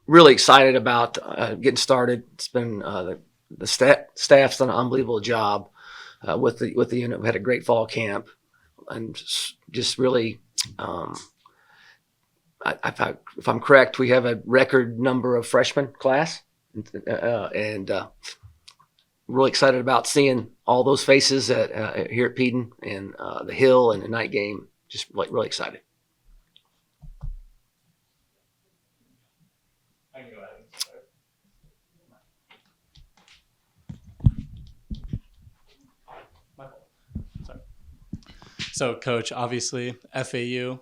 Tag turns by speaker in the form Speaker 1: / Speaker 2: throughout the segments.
Speaker 1: really excited about getting started. It's been the staff's done an unbelievable job with the unit. We had a great fall camp, and just really, if I'm correct, we have a record number of freshman class, and really excited about seeing all those faces here at Peden and the Hill and the night game. Just really excited.
Speaker 2: I can go ahead and start. My fault. Sorry. So, Coach, obviously, FAU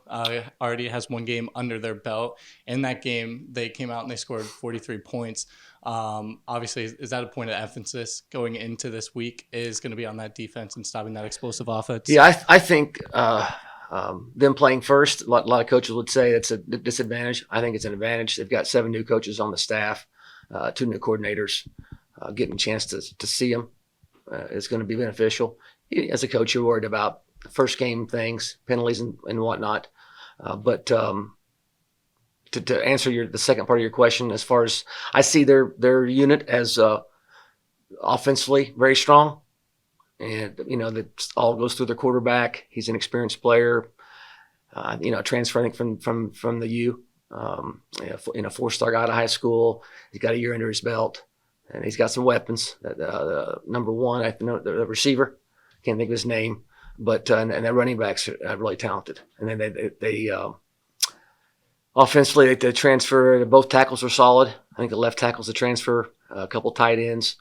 Speaker 2: already has one game under their belt. In that game, they came out and they scored 43 points. Obviously, is that a point of emphasis going into this week is going to be on that defense and stopping that explosive offense?
Speaker 1: Yeah, I think them playing first, a lot of coaches would say it's a disadvantage. I think it's an advantage. They've got 7 new coaches on the staff, 2 new coordinators. Getting a chance to see them is going to be beneficial. As a coach, you're worried about first game things, penalties and whatnot. But to answer the second part of your question, as far as I see their unit as offensively very strong. And, that all goes through their quarterback. He's an experienced player, transferring from the U, 4-star guy out of high school. He's got a year under his belt, and he's got some weapons. Number one, I know the receiver, can't think of his name, but and their running backs are really talented. And then they offensively, they transfer. Both tackles are solid. I think the left tackle's a transfer, a couple tight ends.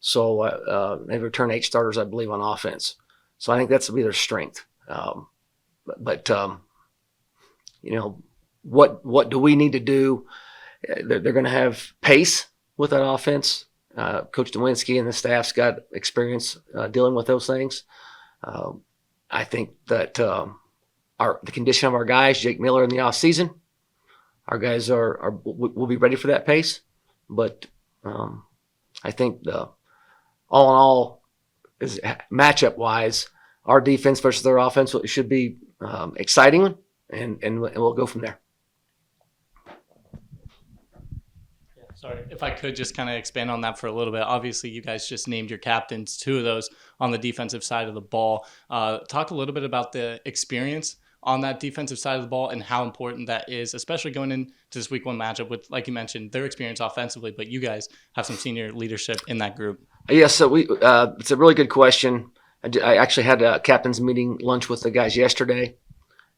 Speaker 1: So they've returned 8 starters, I believe, on offense. So I think that's be their strength. But what do we need to do? They're going to have pace with that offense. Coach Dewinski and the staff's got experience dealing with those things. I think that the condition of our guys, Jake Miller in the off season, our guys will be ready for that pace. But I think all in all, is matchup wise, our defense versus their offense should be exciting, and we'll go from there.
Speaker 2: Yeah, sorry, if I could just kind of expand on that for a little bit. Obviously, you guys just named your captains, 2 of those on the defensive side of the ball. Talk a little bit about the experience on that defensive side of the ball and how important that is, especially going into this week 1 matchup with, like you mentioned, their experience offensively, but you guys have some senior leadership in that group.
Speaker 1: Yeah, so it's a really good question. I actually had a captain's meeting lunch with the guys yesterday,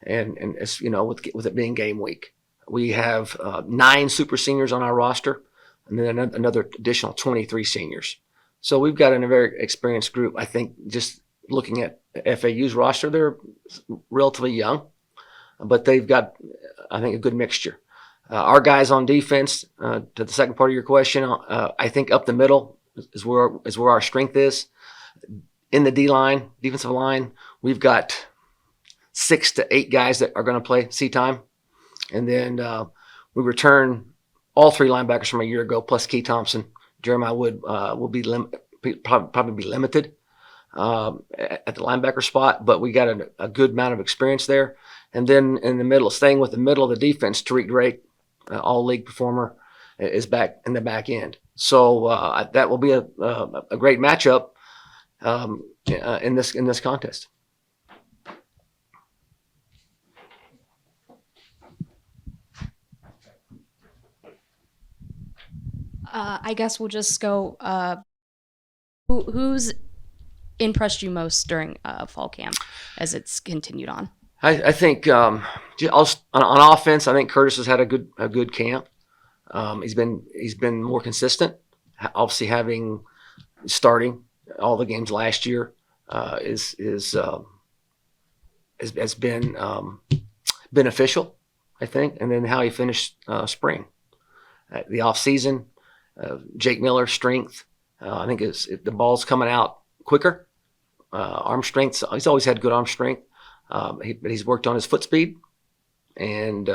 Speaker 1: and it's, with it being game week, we have 9 super seniors on our roster, and then another additional 23 seniors. So we've got a very experienced group. I think just looking at FAU's roster, they're relatively young, but they've got, I think, a good mixture. Our guys on defense, to the second part of your question, I think up the middle is where our strength is. In the D-line, defensive line, we've got 6 to 8 guys that are going to play C-time. And then we return all 3 linebackers from a year ago, plus Key Thompson. Jeremiah Wood will be probably be limited at the linebacker spot, but we got a good amount of experience there. And then in the middle, staying with the middle of the defense, Tariq Drake, all-league performer, is back in the back end. So that will be a great matchup in this contest.
Speaker 3: I guess we'll just go. Who's impressed you most during fall camp as it's continued on?
Speaker 1: I think on offense, I think Curtis has had a good camp. He's been more consistent. Obviously, having starting all the games last year has been beneficial, I think. And then how he finished spring, the off season, Jake Miller strength. I think the ball's coming out quicker. Arm strength. He's always had good arm strength. But he's worked on his foot speed, and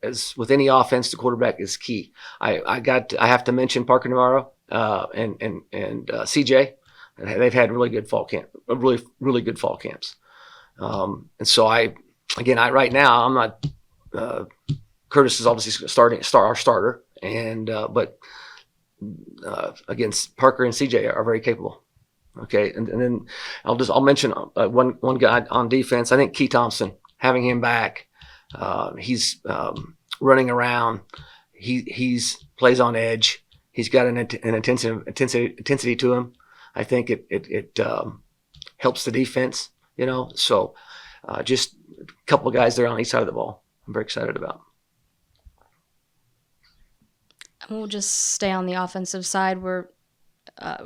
Speaker 1: as with any offense, the quarterback is key. I have to mention Parker Navarro and CJ. They've had really good fall camp, really good fall camps. And so right now I'm not Curtis is obviously our starter, and but against Parker and CJ are very capable. Okay, and then I'll mention one guy on defense. I think Key Thompson, having him back, he's running around. He's plays on edge. He's got an intensity to him. I think it helps the defense. So just a couple of guys there on each side of the ball. I'm very excited about.
Speaker 3: We'll just stay on the offensive sgoing We're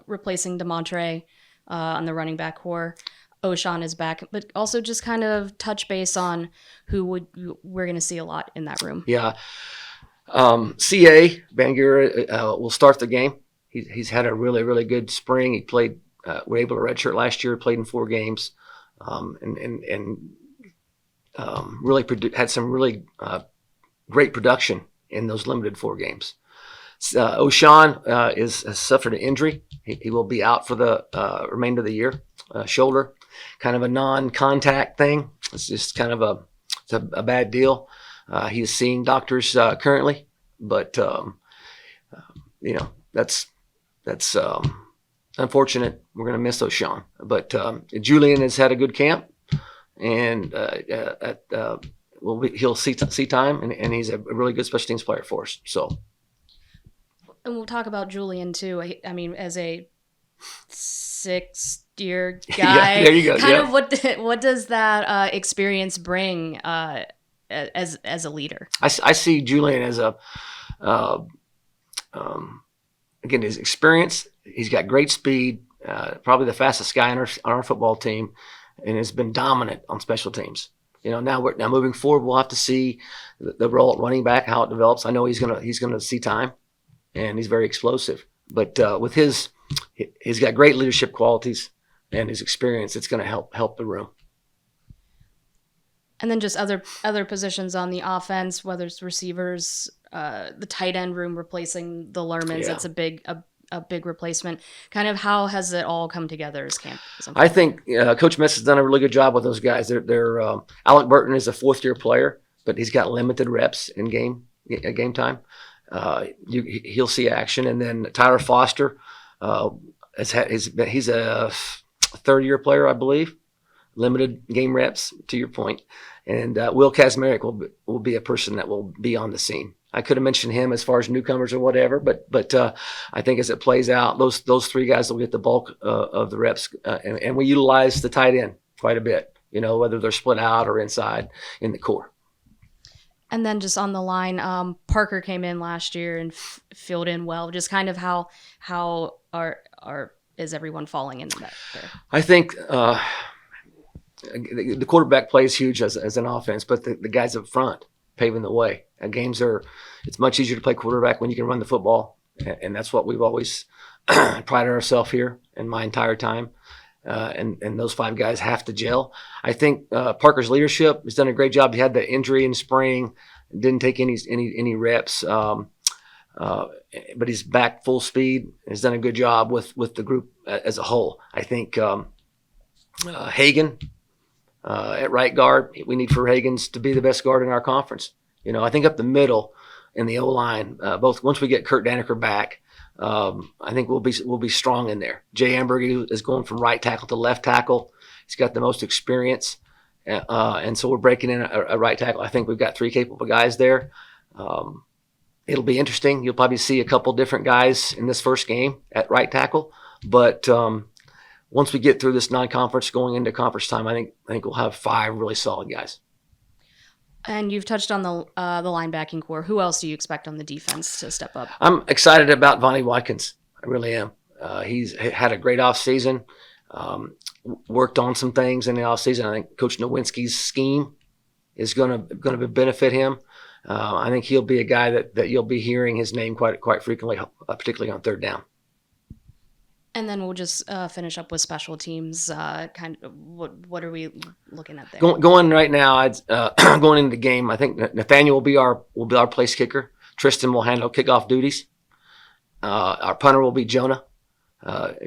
Speaker 3: replacing DeMontre on the running back core. O'Shawn is back, but also just kind of touch base on who we're going to see a lot in that room.
Speaker 1: Yeah. CA Bangura will start the game. He's had a really, really good spring. He played, were able to redshirt last year, played in 4 games, and really had some really great production in those limited 4 games. O'Shawn has suffered an injury. He will be out for the remainder of the year. Shoulder, kind of a non-contact thing. It's just kind of a bad deal. He's seeing doctors currently, but that's unfortunate. We're going to miss O'Shawn. But Julian has had a good camp, and he'll see time, and he's a really good special teams player for us. So.
Speaker 3: And we'll talk about Julian too. I mean, as a 6th-year guy,
Speaker 1: yeah, there you go.
Speaker 3: Kind of what does that experience bring as a leader?
Speaker 1: I see Julian as again, his experience. He's got great speed, probably the fastest guy on our football team, and has been dominant on special teams. Now moving forward, we'll have to see the role at running back, how it develops. I know he's gonna see time. And he's very explosive. But with he's got great leadership qualities and his experience, it's going to help the room.
Speaker 3: And then just other positions on the offense, whether it's receivers, the tight end room replacing the Lermans.
Speaker 1: Yeah.
Speaker 3: That's a big replacement. Kind of how has it all come together as camp?
Speaker 1: I think Coach Mess has done a really good job with those guys. They're Alec Burton is a 4th-year player, but he's got limited reps in game time. He'll see action, and then Tyler Foster he's a 3rd-year player, I believe, limited game reps. To your point, and Will Kazmarek will be a person that will be on the scene. I could have mentioned him as far as newcomers or whatever, but I think as it plays out, those 3 guys will get the bulk of the reps, and we utilize the tight end quite a bit. Whether they're split out or inside in the core.
Speaker 3: And then just on the line, Parker came in last year and filled in well. Just kind of how is everyone falling into that there?
Speaker 1: I think the quarterback play is huge as an offense, but the guys up front paving the way. It's much easier to play quarterback when you can run the football, and that's what we've always prided ourselves here in my entire time. And those 5 guys have to gel. I think Parker's leadership has done a great job. He had the injury in spring, didn't take any reps, but he's back full speed. Has done a good job with the group as a whole. I think Hagan at right guard. We need for Hagens to be the best guard in our conference. I think up the middle in the O-line, both once we get Kurt Daneker back. I think we'll be strong in there. Jay Amberg is going from right tackle to left tackle. He's got the most experience, and so we're breaking in a right tackle. I think we've got 3 capable guys there. It'll be interesting. You'll probably see a couple different guys in this first game at right tackle, but once we get through this non-conference going into conference time, I think we'll have 5 really solid guys.
Speaker 3: And you've touched on the linebacking core. Who else do you expect on the defense to step up?
Speaker 1: I'm excited about Vonnie Watkins. I really am. He's had a great off season. Worked on some things in the off season. I think Coach Nowinski's scheme is going to benefit him. I think he'll be a guy that you'll be hearing his name quite frequently, particularly on 3rd down.
Speaker 3: And then we'll just finish up with special teams. Kind of what are we looking at there?
Speaker 1: Going right now, going into the game, I think Nathaniel will be our place kicker. Tristan will handle kickoff duties. Our punter will be Jonah.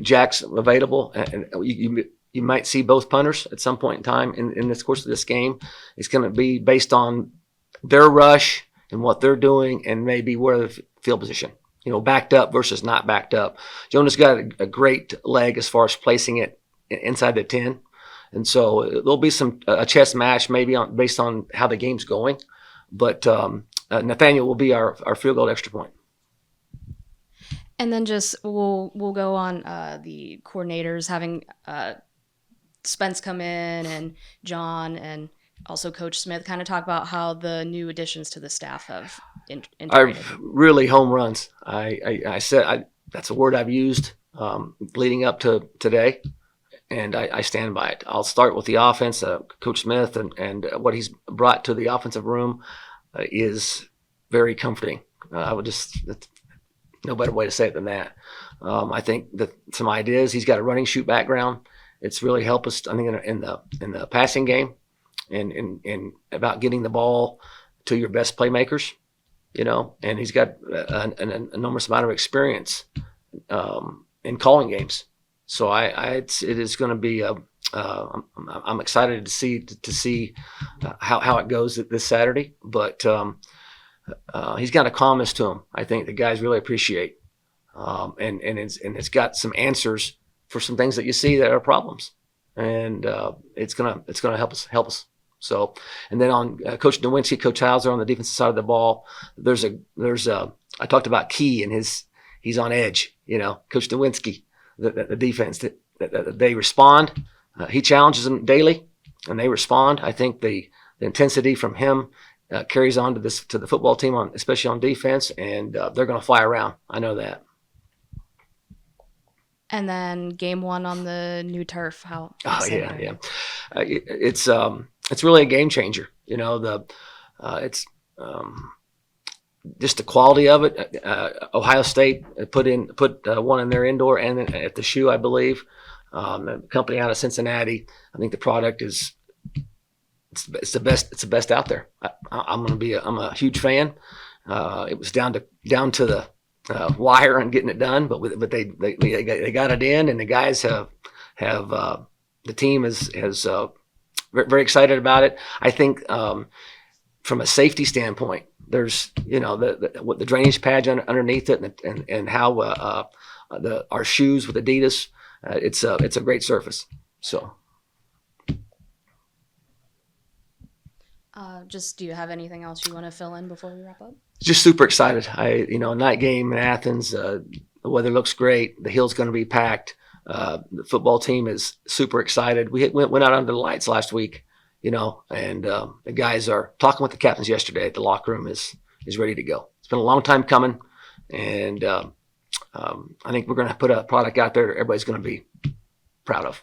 Speaker 1: Jack's available, and you might see both punters at some point in time in this course of this game. It's going to be based on their rush and what they're doing and maybe where the field position, backed up versus not backed up. Jonah's got a great leg as far as placing it inside the 10. And so there'll be a chess match maybe based on how the game's going. But Nathaniel will be our field goal extra point.
Speaker 3: And then just we'll go on the coordinators having Spence come in and John and also Coach Smith kind of talk about how the new additions to the staff have integrated.
Speaker 1: Really home runs. I said that's a word I've used leading up to today, and I stand by it. I'll start with the offense. Coach Smith and what he's brought to the offensive room is very comforting. That's no better way to say it than that. I think that some ideas. He's got a running shoot background. It's really helped us, I think, in the passing game, and about getting the ball to your best playmakers, And he's got an enormous amount of experience in calling games. So it is going to be I'm excited to see how it goes this Saturday. But he's got a calmness to him. I think the guys really appreciate, and it's got some answers for some things that you see that are problems, and it's gonna help us. So, and then on Coach Nowinski, Coach Hauser on the defensive side of the ball, there's I talked about Key and he's on edge. Coach Nowinski, the defense that they respond. He challenges them daily, and they respond. I think the intensity from him carries on to the football team, especially on defense, and they're going to fly around. I know that.
Speaker 3: And then game 1 on the new turf. How?
Speaker 1: Oh yeah. It's really a game changer. It's just the quality of it. Ohio State put one in their indoor and at the shoe, I believe. A company out of Cincinnati. I think the product is it's the best. It's the best out there. I'm a huge fan. It was down to the wire and getting it done, but they got it in, and the guys have the team has very excited about it. I think from a safety standpoint, there's the drainage pads underneath it, and how our shoes with Adidas, it's a great surface. So.
Speaker 3: Do you have anything else you want to fill in before we wrap up?
Speaker 1: Just super excited. Night game in Athens. The weather looks great. The hill's going to be packed. The football team is super excited. We went out under the lights last week, and the guys are talking with the captains yesterday. The locker room is ready to go. It's been a long time coming, and I think we're going to put a product out there that everybody's going to be proud of.